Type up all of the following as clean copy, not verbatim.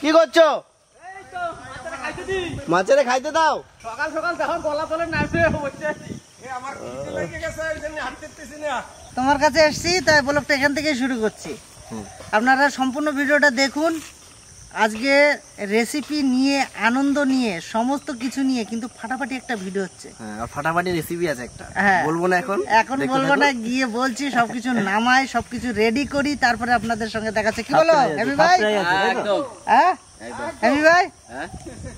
কি করছো? মাছেরে খাইতে দাও। সকাল সকাল যখন গলা তলে নামছে বসে আছি। আমার খিদে লেগে গেছে, এই জন্য হাঁটতে পারতেছি না। তোমার কাছে এসেছি তাই ব্লগটা এখান থেকে শুরু করছি। আপনারা সম্পূর্ণ ভিডিওটা দেখুন। আজকে রেসিপি নিয়ে, আনন্দ নিয়ে, সমস্ত কিছু নিয়ে কিন্তু ফাটাফাটি একটা ভিডিও হচ্ছে। হ্যাঁ, আর ফাটাফাটি রেসিপি আছে একটা। হ্যাঁ, বলবো না এখন। এখন বলবো না, গিয়ে বলছি সবকিছু নামাই, সবকিছু রেডি করি, তারপরে আপনাদের সঙ্গে দেখাচ্ছে। কি বলো হেমি ভাই? হ্যাঁ হেমি ভাই,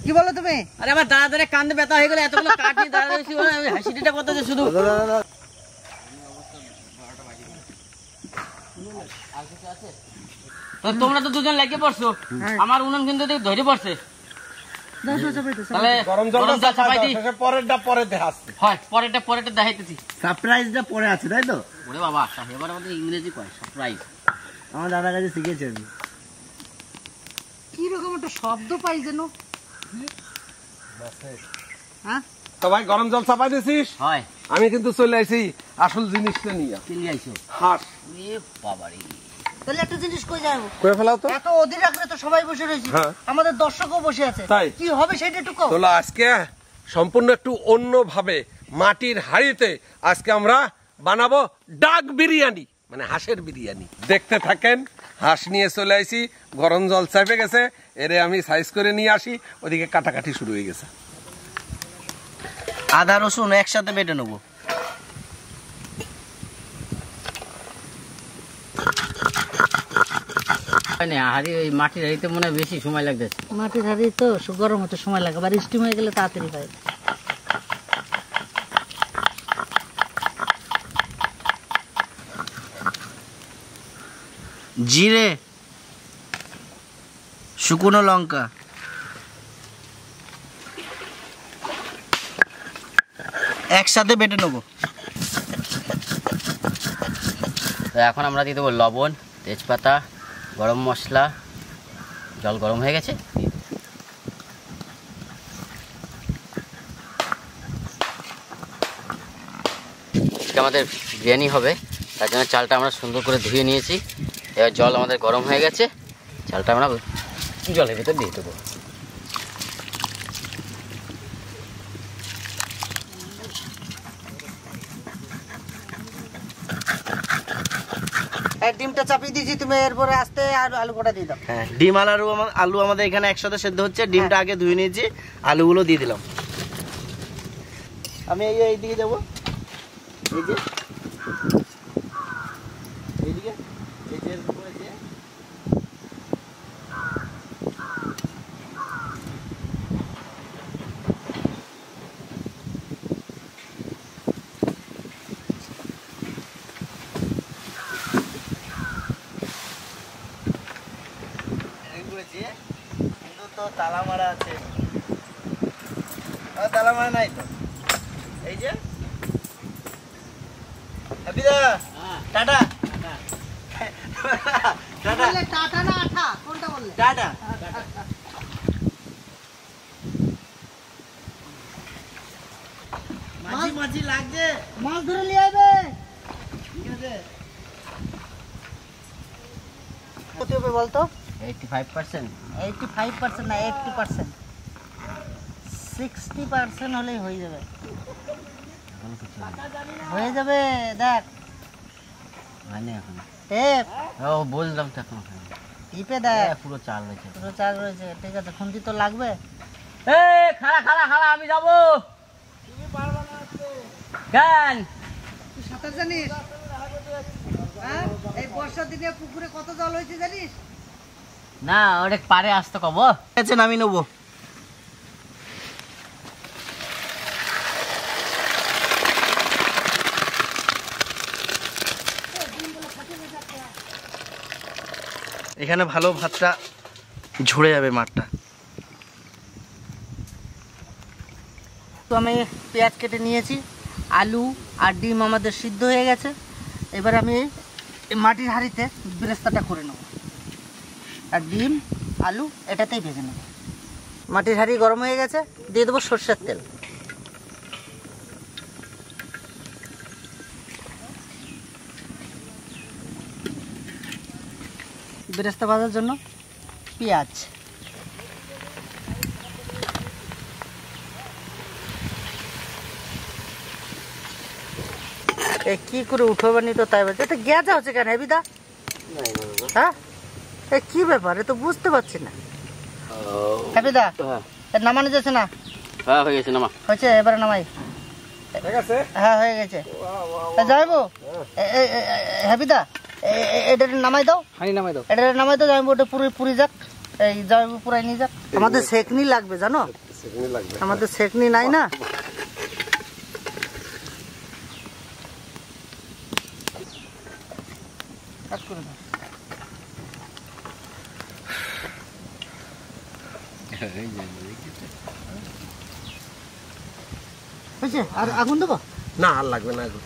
কি বলো তুমি? আরে আমার দাঁড়া দাঁড়া কান্দে ব্যথা হয়ে গেল, এতগুলো কাঠ নিয়ে দাঁড়া রয়েছি, হাসিটা করতেছে শুধু। তোমরা তো দুজন লেগে পড়ছো, আমার উনুন কিন্তু ধরে পড়ছে। পরেরটা দেখাইতেছি। সারপ্রাইজটা পরে আছে, তাই তো? ওরে বাবা, এবার আমাদের ইংরেজি কয় সারপ্রাইজ। আমার দাদার কাছে শিখেছি আমি। কি রকম একটা শব্দ পাই যেন। হ্যাঁ, তো ভাই গরম জল চাপাই দিছিস? হয়। আমি কিন্তু চলে আইছি আসল জিনিসটা নিয়ে। কি নিয়ে আইছো? হাঁস। এ বাবা রে, তাহলে একটা জিনিস কই যাবো? কই ফেলাও তো। এত অধীর আগ্রহে তো সবাই বসে রয়েছে, হ্যাঁ। আমাদের দর্শকও বসে আছে। তাই। কি হবে সেটা একটু কও। তোলা আজকে সম্পূর্ণ একটু অন্য ভাবে মাটির হাঁড়িতে আজকে আমরা বানাবো ডাক বিরিয়ানি, মানে হাঁসের বিরিয়ানি। দেখতে থাকেন। হাঁস নিয়ে চলে আইছি, গরম জল চাপে গেছে, এরে আমি সাইজ করে নিয়ে আসি, ওদিকে কাটাকাটি শুরু হয়ে গেছে। আদা রসুন একসাথে বেটে নেবো। মাটির হাড়িতে মনে হয় বেশি সময় লাগতেছে। মাটির হাড়ি তো গরম হতে সময় লাগে, আবার স্টিম হয়ে গেলে তাড়াতাড়ি হয়। জিরে, শুকনো লঙ্কা, একসাথে বেটে নেবো। তো এখন আমরা দিয়ে দেবো লবণ, তেজপাতা, গরম মশলা। জল গরম হয়ে গেছে। আমাদের বিরিয়ানি হবে, তার জন্য চালটা আমরা সুন্দর করে ধুয়ে নিয়েছি। এবার জল আমাদের গরম হয়ে গেছে, চালটা আমরা জলের ভিতর দিয়ে দেবো। ডিমটা চাপিয়ে দিয়েছি, তুমি এরপরে আস্তে আলু কটা দিয়ে দাও। হ্যাঁ, ডিম আর আলু আমাদের এখানে একসাথে সেদ্ধ হচ্ছে। ডিমটা আগে ধুয়ে নিয়েছি, আলুগুলো দিয়ে দিলাম। আমি এই দিকে যাবো, এই যে এইদিকে, এই যে এরকম এই যে। কিন্তু তো তালা মারা আছে। তালা মারা নাই তো। এই যে বিদা, টাটা। টাটা। টাটা না আঠা, কোনটা বললে? টাটা। মাঝি মাঝি লাগছে, মাছ ধরে নিয়ে আসবে। ঠিক আছে। কত হবে বলতো? 85%। 85% না, 80%। 60% হলেই হয়ে যাবে। হয়ে যাবে, দেখ মানে এখন টেপ বললাম তো এখন টিপে দেখ, পুরো চাল রয়েছে। পুরো চাল রয়েছে। ঠিক আছে, খুন্তি তো লাগবে। খাড়া খাড়া খাড়া, আমি যাবো। কেন তুই সাঁতার জানিস? হ্যাঁ, এই বর্ষার দিনে পুকুরে কত জল হয়েছে জানিস? না, ওটা পারে আসতে কব। ঠিক আছে, নামিয়ে নেবো। এখানে ভালো ভাতটা ঝরে যাবে মাঠটা। তো আমি পেঁয়াজ কেটে নিয়েছি, আলু আর ডিম আমাদের সিদ্ধ হয়ে গেছে। এবার আমি এই মাটির হাঁড়িতে বেরেস্তাটা করে নেব, আর ডিম আলু এটাতেই ভেজে নেব। মাটির হাঁড়ি গরম হয়ে গেছে, দিয়ে দেবো সরষের তেল। বেরেস্তা ভাজার জন্য পেঁয়াজ, এ কি করে উঠবানি তো তাই বলছে, এটা গ্যাজা হচ্ছে কেন হেবিদা? হ্যাঁ এ কি ব্যাপার, এ তো বুঝতে পারছি না। হেবিদা এ নামানো যাচ্ছে না? হ্যাঁ হয়ে গেছে, নামা হয়েছে, এবারে নামাই। ঠিক আছে, হ্যাঁ হয়ে গেছে। যাইবো হেবিদা এটা নামাই দাও, এটা নামাই দাও, যাইবো ওটা পুরি যাক, এই যাইবো পুরাই নিয়ে যাক। আমাদের সেকনি লাগবে জানো, আমাদের সেকনি নাই না। হয়েছে, আর আগুন দেবো না আর লাগবে না এখন।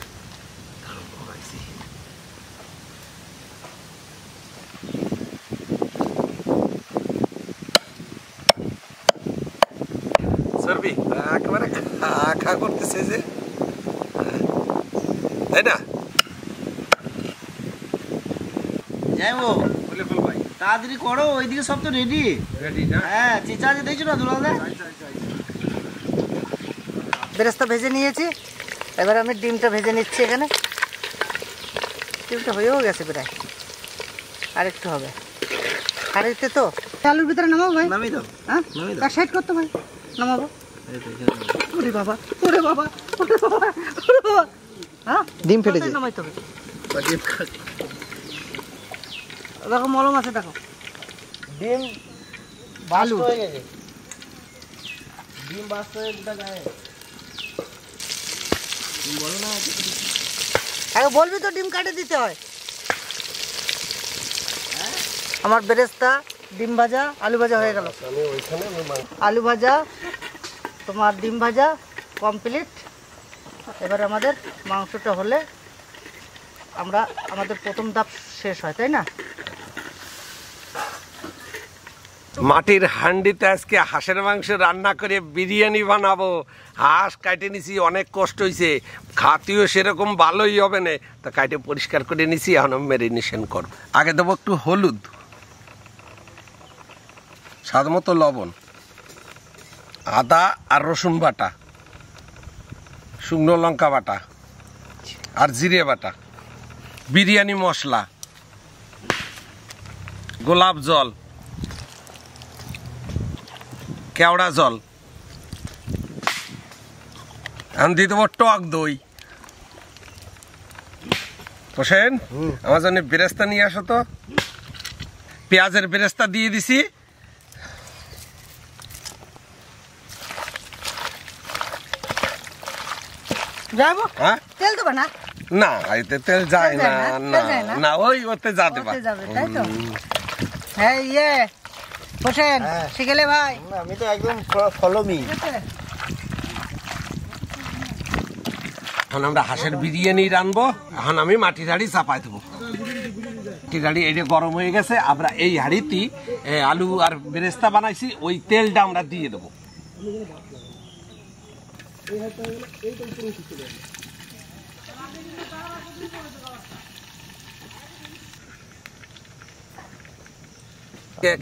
সরবি একেবারে খা করতেছে যে, তাই না? যাইবো বলে ফেল ভাই, তাড়াতাড়ি করো, ওইদিকে সব তো রেডি। রেডি না? হ্যাঁ চিচা যে দেখছো না দুলাদা, বেরেস্তা ভেজে নিয়েছি, এবার আমি ডিমটা ভেজে নিচ্ছি এখানে। ডিমটা হয়েও গেছে প্রায়, আর একটু হবে। আর এতে তো আলুর ভিতরে নামাবো ভাই, নামি দাও। হ্যাঁ নামি দাও। তার সাইড করতো ভাই, নামাবো। এই তো এখানে নাও। ওরে বাবা, ওরে বাবা, ওরে বাবা, ওরে বাবা। হ্যাঁ ডিম ফেটেছে। নামাইতে হবে। বা ডিম খা- দেখো মলম আছে, দেখো ডিম আলু। বাস্ট হয়ে গেছে, ডিম বাস্ট হয়ে গোটা গায়ে। তুমি বলো না আগে বলবি তো ডিম কাটে দিতে হয়। আমার বেরেস্তা, ডিম ভাজা, আলু ভাজা হয়ে গেল। আমি ওইখানে আলু ভাজা, তোমার ডিম ভাজা কমপ্লিট। এবার আমাদের মাংসটা হলে আমাদের প্রথম ধাপ শেষ হয়, তাই না? মাটির হান্ডিতে আজকে হাঁসের মাংস রান্না করে বিরিয়ানি বানাবো। হাঁস কাটে নিছি, অনেক কষ্ট হয়েছে, খাতিও সেরকম ভালোই হবে না, তা কাটে পরিষ্কার করে নিছি। এখন ম্যারিনেশন করব। আগে দেবো একটু হলুদ, স্বাদ মতো লবণ, আদা আর রসুন বাটা, শুকনো লঙ্কা বাটা আর জিরে বাটা, বিরিয়ানি মশলা, গোলাপ জল, কেওড়া জল, আমি দিয়ে দেবো টক দই। হোসেন আমার জন্য বেরেস্তা নিয়ে আসো তো। পেঁয়াজের বেরেস্তা দিয়ে দিছি। যাবো, হ্যাঁ তেল দেবো না? না, এতে তেল যায় তেল না, যায় না? না তেল যায় না? না, ওই ওতে যা দেবা। ওতে যাবে, তাই তো? হ্যাঁ ইয়ে হোসেন, হ্যাঁ। শিখেলে ভাই। আমি তো একদম ফলো মি। ঠিক আছে? এখন আমরা হাঁসের বিরিয়ানি রানবো। এখন আমি মাটির হাঁড়ি চাপাই দেবো। মাটির হাঁড়ি এটা গরম হয়ে গেছে, আমরা এই হাঁড়িতে আলু আর বেরেস্তা বানাইছি, ওই তেলটা আমরা দিয়ে দেবো।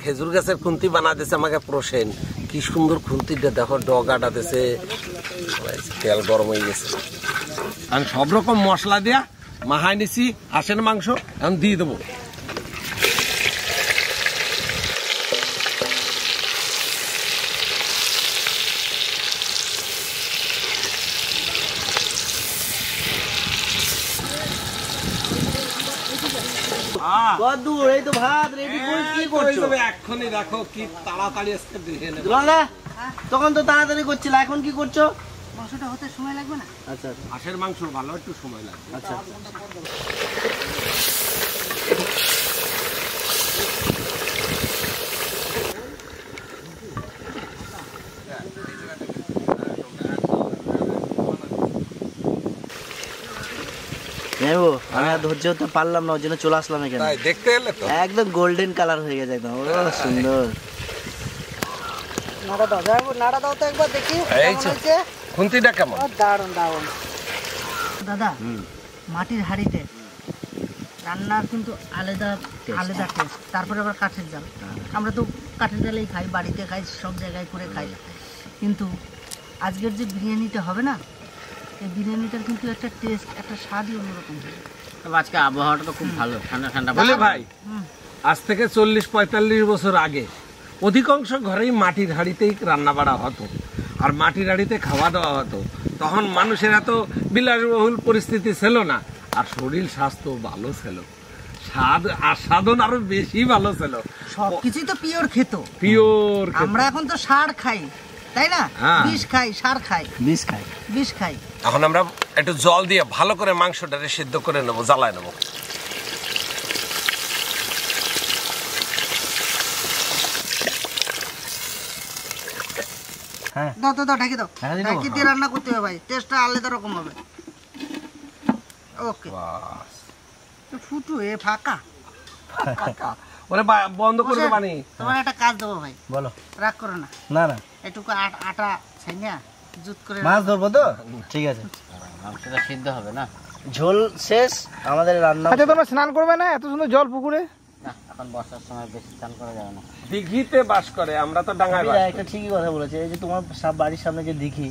খেজুর গাছের খুন্তি বানা দিছে আমাকে প্রসেন, কি সুন্দর খুন্তিটা দেখো, ডগাটা দিছে। তেল গরম হয়ে গেছে, আমি সব রকম মশলা দিয়া মাহাই নিছি হাঁসের মাংস, আমি দিয়ে দেবো। কদ্দূর, এই তো ভাত রেডি করে কি করছো? এক্ষুনি দেখো কি তাড়াতাড়ি আজকে দেখে নেবো। দুলাদা তখন তো তাড়াতাড়ি করছিল, এখন কি করছো? মাংসটা হতে সময় লাগবে না? আচ্ছা হাঁসের মাংস ভালো একটু সময় লাগবে। আচ্ছা যাইবো, আমি আর ধৈর্য হতে পারলাম না, ওর জন্য চলে আসলাম এখানে। তাই দেখতে এলে তো একদম গোল্ডেন কালার হয়ে গেছে একদম, ও সুন্দর। নাড়া দাও, যাবো নাড়া দাও তো একবার দেখি এই কেমন যে। হয়েছে। খুন্তিটা কেমন? ও, দারুণ দারুণ। দাদা মাটির হাঁড়িতে রান্নার কিন্তু আলাদা আলাদা টেস্ট। তারপরে আবার কাঠের জাল, আমরা তো কাঠের জালেই খাই, বাড়িতে খাই, সব জায়গায় করে খাই, কিন্তু আজকের যে বিরিয়ানিটা হবে না, এই বিরিয়ানিটার কিন্তু একটা টেস্ট, একটা স্বাদই অন্যরকম। তবে আজকে আবহাওয়াটা তো খুব ভালো, ঠান্ডা ঠান্ডা। বলে ভাই, আজ থেকে 40-45 বছর আগে অধিকাংশ ঘরেই মাটির হাঁড়িতেই রান্না বাড়া হতো, আর মাটির হাঁড়িতে খাওয়া দাওয়া হতো। তখন মানুষের এত বিলাসবহুল পরিস্থিতি ছিল না, আর শরীর স্বাস্থ্য ভালো ছিল, স্বাদ আস্বাদন আরো বেশি ভালো ছিল। সবকিছুই তো পিওর খেত, পিওর। আমরা এখন তো সার খাই, তাই না? বিষ খাই, সার খাই, বিষ খাই। এখন আমরা একটু জল দিয়ে ভালো করে মাংসটাকে সিদ্ধ করে নেবো, জ্বালায় নেবো। দাও তো, দাও, ঢাকি দাও। ঢাকি দিয়ে রান্না করতে হবে ভাই, টেস্টটা আলাদা রকম হবে। ওকে, ফুটু এ ফাঁকা। ওরে বন্ধ করে দে পানি। তোমার একটা কাজ দেবো ভাই। বলো। রাগ করো না। না না, একটুকু আটা ছাইনা জুত করে মাছ ধরবো তো, ঠিক আছে। মাংসটা সিদ্ধ হবে না? ঝোল শেষ আমাদের রান্না। আচ্ছা, তোমরা স্নান করবে না? এত সুন্দর জল পুকুরে। না, এখন বর্ষার সময় বেশি স্নান করা যাবে না। দিঘিতে বাস করে, আমরা তো ডাঙায় বাস করি। একটা ঠিকই কথা বলেছে, এই যে তোমার বাড়ির সামনে যে দিঘি,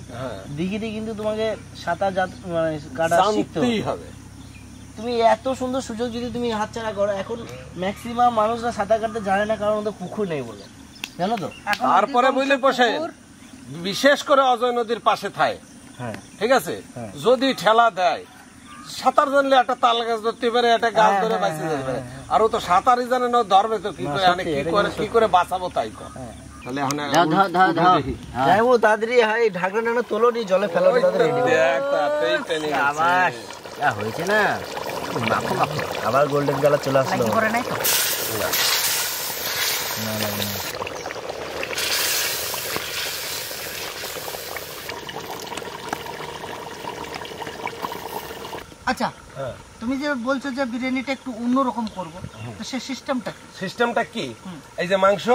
দিঘিতে কিন্তু তোমাকে সাঁতার মানে কাটা শিখতেই হবে। তুমি এত সুন্দর সুযোগ যদি তুমি হাতছাড়া করো, এখন ম্যাক্সিমাম মানুষরা সাঁতার কাটতে জানে না, কারণ ওদের পুকুর নেই বলে, জানো তো। তারপরে বুঝলে বসে, বিশেষ করে অজয় নদীর পাশে থাকে, ঠিক আছে, যদি ঠেলা দেয়, সাঁতার জানলে একটা তাল গাছ ধরতে পারে, একটা গাছ ধরে বাঁচতে যেতে পারে। আর ও তো সাঁতারই জানে না, ধরবে তো কি করে, কি করে বাঁচাবো তাই কর। তাহলে এখন যাইবো তাড়াতাড়ি, ঢাকনা না তোলো নি, জলে ফেলো হয়েছে না, আবার গোল্ডেন কালার চলে আসলো। আচ্ছা, তুমি যে বলছো যে বিরিয়ানিটা একটু অন্যরকম করবো, তো সেই সিস্টেমটা কি? এই যে মাংস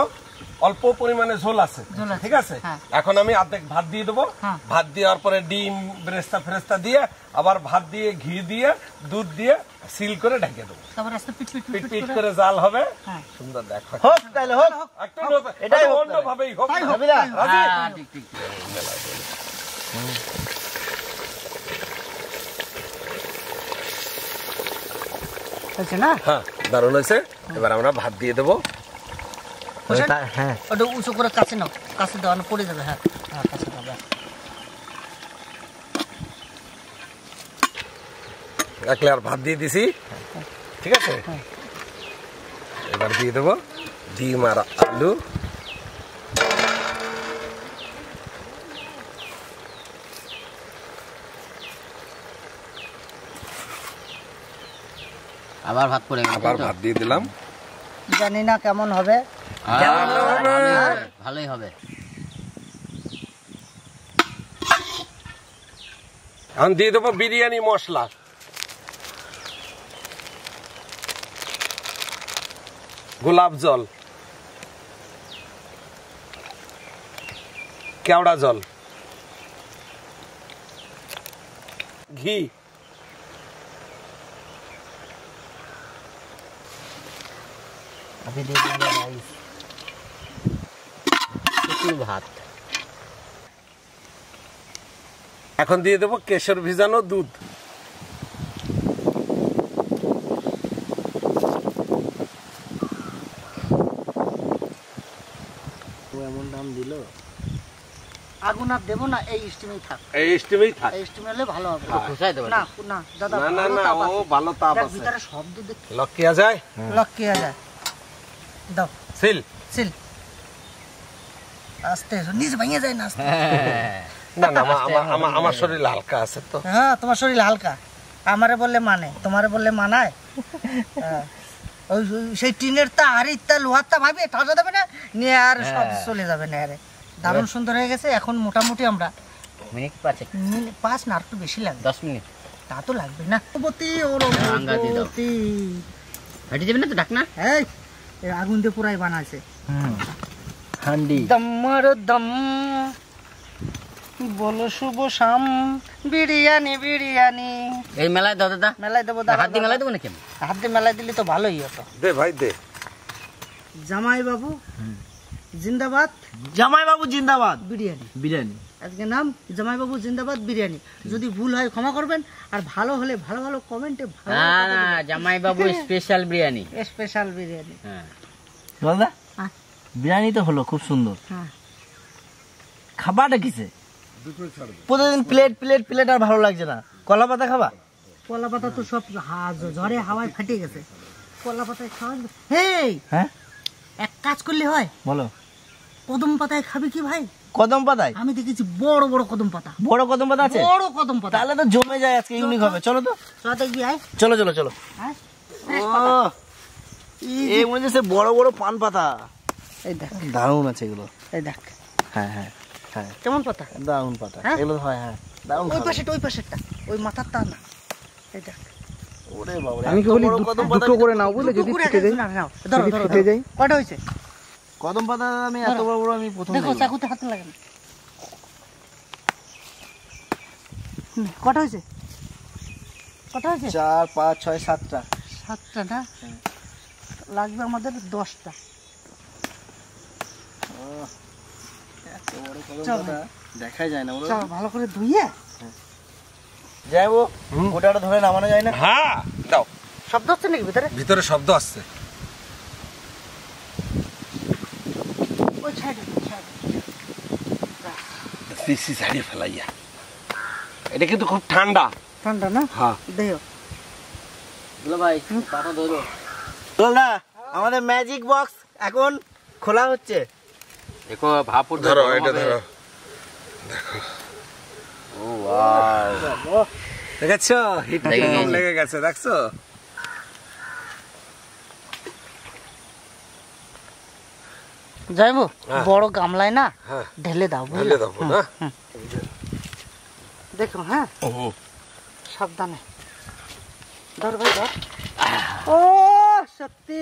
অল্প পরিমাণে ঝোল আছে, ঠিক আছে, এখন আমি অর্ধেক ভাত দিয়ে দেবো। ভাত দেওয়ার পরে ডিম বেরেস্তা ফেরেস্তা দিয়ে, আবার ভাত দিয়ে, ঘি দিয়ে, দুধ দিয়ে সিল করে ঢেকে দেবো। পিট পিট করে জাল হবে, সুন্দর দেখো। হোক তাহলে, হোক একটু এটাই অন্য ভাবেই হোক। ঠিক ঠিক। না, হ্যাঁ, দারুণ হয়েছে। এবার আমরা ভাত দিয়ে দেবো। হ্যাঁ, ওটা উঁচু করে কাছে নাও, কাছে দেওয়ানো পড়ে যাবে। হ্যাঁ, কাছে দাও। এক লেয়ার ভাত দিয়ে দিছি, ঠিক আছে। এবার দিয়ে দেবো ডিম আর আলু। আবার ভাত করে আবার ভাত দিয়ে দিলাম। জানি না কেমন হবে। ভালোই হবে। এখন দিয়ে দেবো বিরিয়ানি মশলা, গোলাপ জল, কেওড়া জল, ঘি, ভাত। এখন দিয়ে দেবো কেশর ভিজানো দুধ। এমন দাম দিল, আগুন আর দেবো না, এই স্টিমেই থাক। এই স্টিমেই থাক। এই স্টিমে হলে ভালো হবে। না না দাদা, না না, ও ভালো তাপ আছে। ভিতরে শব্দ দেখতে লক্কিয়া যায়, লক্কিয়া যায়। দাও সিল সিল। আস্তে নিচে ভেঙে যায় না। না না, আমার শরীর হালকা আছে তো। হ্যাঁ, তোমার শরীর হালকা, আমারে বললে মানে, তোমারে বললে মানায়। ওই সেই টিনের তা হাড়ির লোহার তা ভাবি ঠাসা দেবে না, নিয়ে আর সব চলে যাবে না। আরে দারুণ সুন্দর হয়ে গেছে। এখন মোটামুটি আমরা মিনিট 5 না, আর একটু বেশি লাগবে। 10 মিনিট তা তো লাগবে না। হাঁটি যাবে না তো ঢাকনা। এই আগুন দিয়ে পুরাই বানাইছে হান্ডি। দম্মার দম বলো শুভ শাম, বিরিয়ানি বিরিয়ানি। এই মেলায় দাও দাদা, মেলায় দেবো। হাত দিয়ে মেলায় দেবো নাকি? হাত দিয়ে মেলায় দিলে তো ভালোই হতো। দে ভাই দে। জামাই বাবু জিন্দাবাদ, জামাই বাবু জিন্দাবাদ। বিরিয়ানি বিরিয়ানি। আজকে নাম জামাইবাবু জিন্দাবাদ বিরিয়ানি। যদি ভুল হয় ক্ষমা করবেন, আর ভালো হলে ভালো ভালো কমেন্টে না না, জামাইবাবু স্পেশাল বিরিয়ানি। স্পেশাল বিরিয়ানি। হ্যাঁ দাদা বিরিয়ানি তো হলো খুব সুন্দর, হ্যাঁ খাবারটা কিসে? প্রতিদিন প্লেট প্লেট প্লেট আর ভালো লাগছে না। কলা পাতা খাবা? কলা পাতা তো সব ঝড়ে হাওয়ায় ফাটে গেছে, কলা পাতায় খাওয়া। হেই হ্যাঁ এক কাজ করলে হয়, বলো। কদম পাতায় খাবি কি ভাই? কদম পাতায়? আমি দেখেছি বড় বড় কদম পাতা। বড় কদম পাতা আছে? বড় কদম পাতা। তাহলে তো জমে যায়, আজকে ইউনিক হবে। চলো তো, চল দেখবি। আয় চলো চলো চলো। আয়। এই মনে হচ্ছে বড় বড় পান পাতা। এই দেখ, দারুণ আছে এগুলো। এই দেখ। হ্যাঁ হ্যাঁ হ্যাঁ, কেমন পাতা? দারুণ পাতা হ্যাঁ? এগুলো। হয় হ্যাঁ দারুণ। ওই পাশেটা, ওই পাশেরটা, ওই মাথারটা না। এই দেখ। ওরে বাবা, আমি কি বলি দুটো করে নাও বুঝলে, যদি টুকরো ফেটে এক যায়। একজন নাও। ধরো যদি ধরো ফেটে যায়। কয়টা হয়েছে? কদম পাতা আমি এত বড় বড় আমি প্রথম দেখো দেখলাম। চাকুতে হাত লাগে না। কটা হয়েছে? কটা হয়েছে? 4 5 6 7টা। 7টা না? লাগবে আমাদের 10টা। এত বড় কদম চল। পাতা দেখাই যায় না। চল ভালো করে ধুইয়ে। যাইবো গোটাটা ধরে নামানো যায় না? হ্যাঁ দাও। শব্দ হচ্ছে নাকি ভিতরে? ভিতরে শব্দ আসছে। ওই সাইডে, সিসি ছাড়িয়ে ফেলাইয়া। এটা কিন্তু খুব ঠান্ডা। ঠান্ডা না? হ্যাঁ দেও। দুলা ভাই পাতা ধরো। না, আমাদের ম্যাজিক বক্স এখন খোলা হচ্ছে। দেখো ভাপুর ধরো, এটা ধরো। ও ওয়াও, দেখেছো হিট লেগে কেমন গেছে। লেগে গেছে, দেখছো? যাইবো হ্যাঁ। বড় গামলায় না হ্যাঁ ঢেলে দাও, ঢেলে বুঝলে? দেবো না? দেখো হ্যাঁ, সাবধানে ধর ভাই ধর। ও সত্যি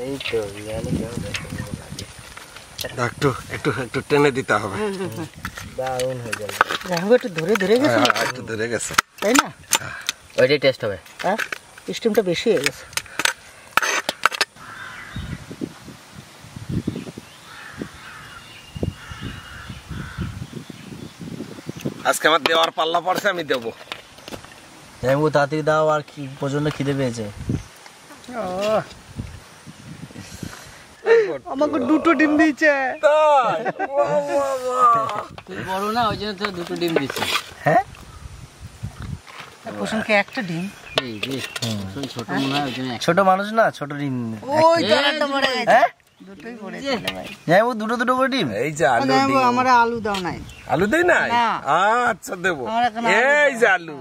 এই তো বিরিয়ানি কেমন একটু একটু একটু টেনে দিতে হবে। দারুণ হয়ে যাবে। যাইবো, একটু ধরে ধরে গেছে হ্যাঁ, একটু ধরে গেছে। তাই না? ওইটাই টেস্ট হবে। হ্যাঁ স্টিমটা বেশি হয়ে গেছে। আজকে আমার দেওয়ার পাল্লা পড়ছে, আমি দেবো। যাইবো তাড়াতাড়ি দাও, আর কি প্রচন্ড খিদে পেয়েছে। আমাকে দুটো ডিম দিয়েছে। তুই বড় না, ওই জন্য তো দুটো ডিম দিচ্ছি। হ্যাঁ কুসুমকে একটা ডিম। এই যে ছোট মনে হয়, ওই জন্য ছোট মানুষ না, ছোট ডিম। ওই জায়গাটা পড়ে গেছে। হ্যাঁ দুটোই পড়েছে ভাই। যাইবো দুটো দুটো করে ডিম। এই যে আলু যাইবো, ডিম। আমার আলু দাও নাই। আলু দেই নাই? না। আচ্ছা দেবো। আমার এখন আলু এই দাও। যে আলু।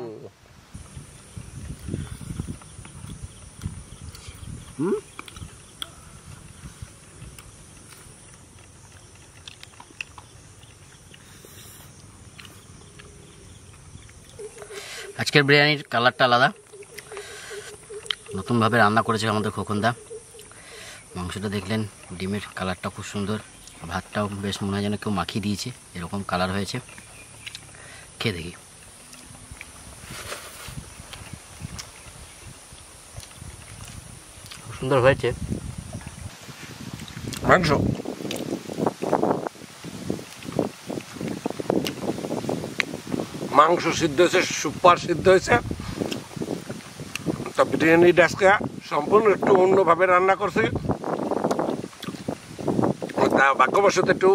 আজকের বিরিয়ানির কালারটা আলাদা, নতুনভাবে রান্না করেছে আমাদের খোকনদা। মাংসটা দেখলেন, ডিমের কালারটা খুব সুন্দর, ভাতটাও বেশ মনে হয় যেন কেউ মাখিয়ে দিয়েছে, এরকম কালার হয়েছে। খেয়ে দেখি। খুব সুন্দর হয়েছে মাংস। মাংস সিদ্ধ হয়েছে, সুপার সিদ্ধ হয়েছে। তো বিরিয়ানিটা আজকে সম্পূর্ণ একটু অন্যভাবে রান্না করছি। তা ভাগ্যবশত একটু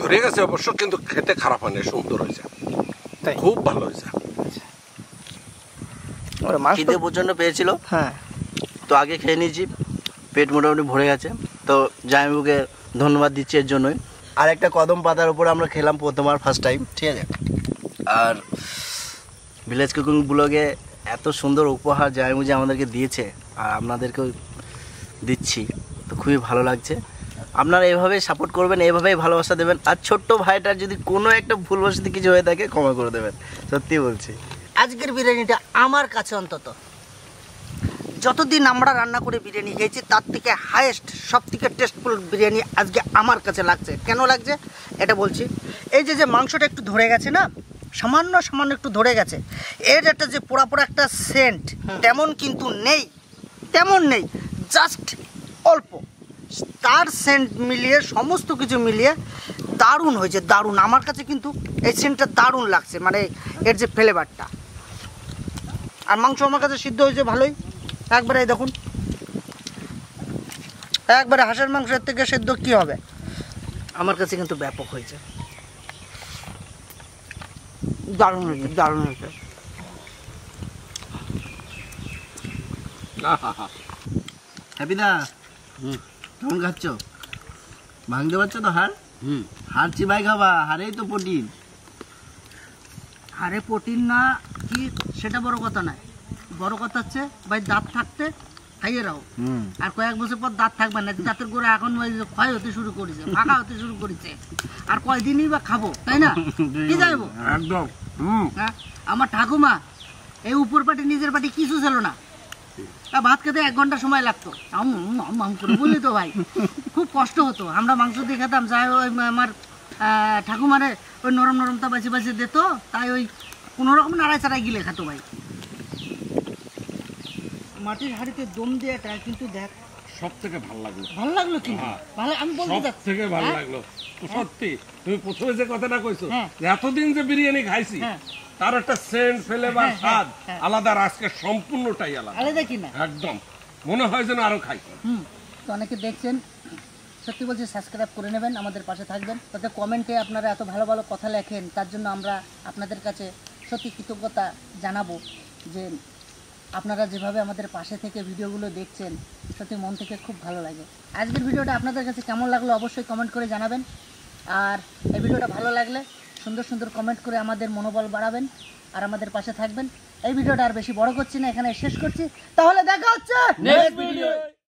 ধরে গেছে অবশ্য, কিন্তু খেতে খারাপ হয়নি, সুন্দর হয়েছে, খুব ভালো হয়েছে। খিদে প্রচন্ড পেয়েছিল, হ্যাঁ তো আগে খেয়ে নিয়েছি, পেট মোটামুটি ভরে গেছে। তো জামাইবাবুকে ধন্যবাদ দিচ্ছি এর জন্যই। আর একটা কদম পাতার উপর আমরা খেলাম প্রথমবার, ফার্স্ট টাইম, ঠিক আছে। আর ভিলেজ কুকিং ব্লগে এত সুন্দর উপহার জামাইবাবু যে আমাদেরকে দিয়েছে, আর আপনাদেরকেও দিচ্ছি, তো খুবই ভালো লাগছে। আপনারা এভাবেই সাপোর্ট করবেন, এভাবেই ভালোবাসা দেবেন। আর ছোট্ট ভাইটার যদি কোনো একটা ভুলবশত কিছু হয়ে থাকে ক্ষমা করে দেবেন, সত্যি বলছি। আজকের বিরিয়ানিটা আমার কাছে অন্তত যতদিন আমরা রান্না করে বিরিয়ানি খেয়েছি তার থেকে হাইয়েস্ট, সব থেকে টেস্টফুল বিরিয়ানি আজকে আমার কাছে লাগছে। কেন লাগছে এটা বলছি। এই যে মাংসটা একটু ধরে গেছে না, সামান্য সামান্য একটু ধরে গেছে, এর একটা যে পোড়া পোড়া একটা সেন্ট তেমন কিন্তু নেই, তেমন নেই, জাস্ট অল্প। তার সেন্ট মিলিয়ে, সমস্ত কিছু মিলিয়ে দারুণ হয়েছে, দারুণ। আমার কাছে কিন্তু এই সেন্টটা দারুণ লাগছে, মানে এর যে ফ্লেভারটা। আর মাংস আমার কাছে সিদ্ধ হয়েছে ভালোই, একবারে দেখুন, একবারে হাঁসের মাংসের থেকে সিদ্ধ কি হবে, আমার কাছে কিন্তু ব্যাপক হয়েছে, দারুণ হয়েছে, দারুণ হয়েছে। হ্যাপিদা কেমন খাচ্ছ? ভাঙতে পারছো তো হাড়? হাড় চিবাই খাবা, হাড়েই তো প্রোটিন। আরে প্রোটিন না কি সেটা বড় কথা নয়, বড় কথা হচ্ছে ভাই দাঁত থাকতে খাইয়ে রাখো। আর কয়েক বছর পর দাঁত থাকবে না, দাঁতের গোড়া এখন ক্ষয় হতে শুরু করেছে, ফাঁকা হতে শুরু করেছে, আর কয়দিনই বা খাবো, তাই না? কি যাইবো একদম। হ্যাঁ, আমার ঠাকুমা এই উপর পাটি নিজের পাটি কিছু ছিল না, তা ভাত খেতে 1 ঘন্টা সময় লাগতো, বুঝলি তো ভাই, খুব কষ্ট হতো। আমরা মাংস দিয়ে খেতাম, যাই ওই আমার ঠাকুমারে ওই নরম নরমটা বাঁচিয়ে বাঁচিয়ে দিত, তাই ওই কোনোরকম নাড়াই চাড়াই গিলে খেতো ভাই। মাটির হাঁড়িতে দম দেওয়াটা কিন্তু দেখ সব থেকে ভালো লাগলো, ভালো লাগলো কিন্তু, ভালো, আমি বলতে সব চাচ্ছি থেকে ভালো লাগলো সত্যি। তুমি প্রথমে যে কথাটা কইছো, যে এতদিন যে বিরিয়ানি খাইছি তার একটা সেন্ট ফ্লেভার স্বাদ আলাদা, আর আজকে সম্পূর্ণটাই আলাদা, আলাদা কিনা একদম মনে হয় যেন আরো খাই। তো অনেকে দেখছেন, সত্যি বলছি সাবস্ক্রাইব করে নেবেন, আমাদের পাশে থাকবেন, তাতে কমেন্টে আপনারা এত ভালো ভালো কথা লেখেন, তার জন্য আমরা আপনাদের কাছে সত্যি কৃতজ্ঞতা জানাবো যে আপনারা যেভাবে আমাদের পাশে থেকে ভিডিওগুলো দেখছেন, সত্যি মন থেকে খুব ভালো লাগে। আজকের ভিডিওটা আপনাদের কাছে কেমন লাগলো অবশ্যই কমেন্ট করে জানাবেন, আর এই ভিডিওটা ভালো লাগলে সুন্দর সুন্দর কমেন্ট করে আমাদের মনোবল বাড়াবেন আর আমাদের পাশে থাকবেন। এই ভিডিওটা আর বেশি বড় করছি না, এখানে শেষ করছি, তাহলে দেখা হচ্ছে নেক্সট ভিডিও।